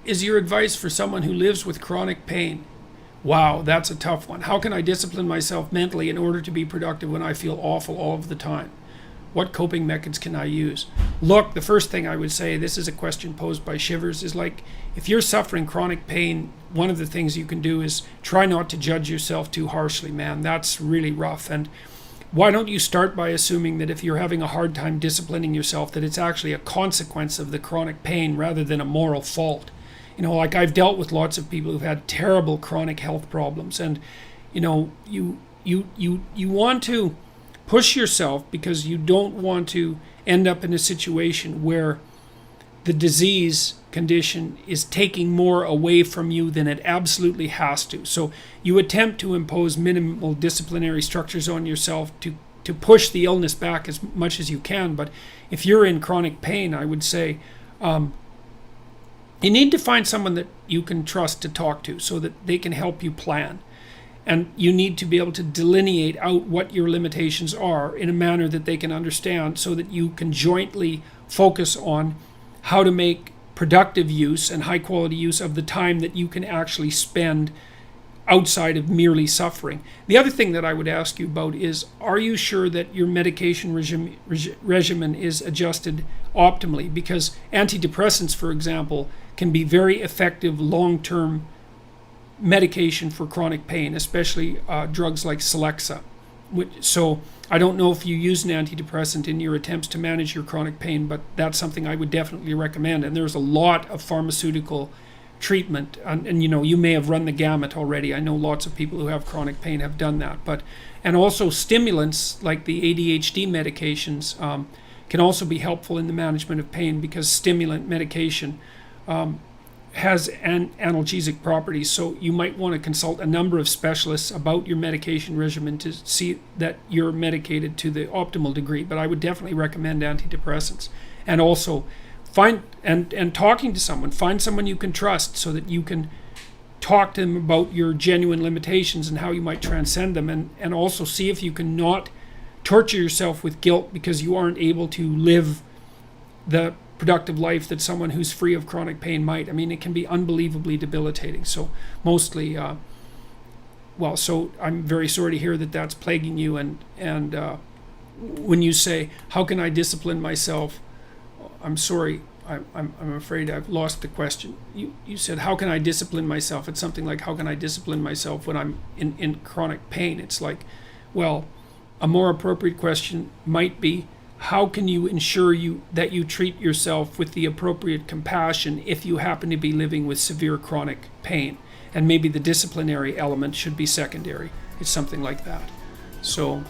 Is your advice for someone who lives with chronic pain? Wow, that's a tough one. How can I discipline myself mentally in order to be productive when I feel awful all of the time? What coping methods can I use? Look, the first thing I would say, this is a question posed by Shivers, is like, if you're suffering chronic pain, one of the things you can do is try not to judge yourself too harshly, man. That's really rough. And why don't you start by assuming that if you're having a hard time disciplining yourself, that it's actually a consequence of the chronic pain rather than a moral fault? You know, like I've dealt with lots of people who've had terrible chronic health problems, and you know, you want to push yourself because you don't want to end up in a situation where the disease condition is taking more away from you than it absolutely has to. So you attempt to impose minimal disciplinary structures on yourself to push the illness back as much as you can. But if you're in chronic pain, I would say you need to find someone that you can trust to talk to so that they can help you plan. And you need to be able to delineate out what your limitations are in a manner that they can understand so that you can jointly focus on how to make productive use and high quality use of the time that you can actually spend outside of merely suffering. The other thing that I would ask you about is, are you sure that your medication regimen is adjusted optimally? Because antidepressants, for example, can be very effective long-term medication for chronic pain, especially drugs like Celexa. So I don't know if you use an antidepressant in your attempts to manage your chronic pain, but that's something I would definitely recommend. And there's a lot of pharmaceutical treatment, and you know, you may have run the gamut already. I know lots of people who have chronic pain have done that. And also stimulants like the ADHD medications can also be helpful in the management of pain, because stimulant medication has analgesic properties. So you might want to consult a number of specialists about your medication regimen to see that you're medicated to the optimal degree. But I would definitely recommend antidepressants. And also find and talking to someone, find someone you can trust so that you can talk to them about your genuine limitations and how you might transcend them, and also see if you can not torture yourself with guilt because you aren't able to live the productive life that someone who's free of chronic pain might. I mean, it can be unbelievably debilitating. So mostly, so I'm very sorry to hear that that's plaguing you. And when you say, how can I discipline myself? I'm sorry, I'm afraid I've lost the question. You said, how can I discipline myself? It's something like, how can I discipline myself when I'm in chronic pain? It's like, well, a more appropriate question might be, how can you ensure that you treat yourself with the appropriate compassion if you happen to be living with severe chronic pain? And maybe the disciplinary element should be secondary. It's something like that. So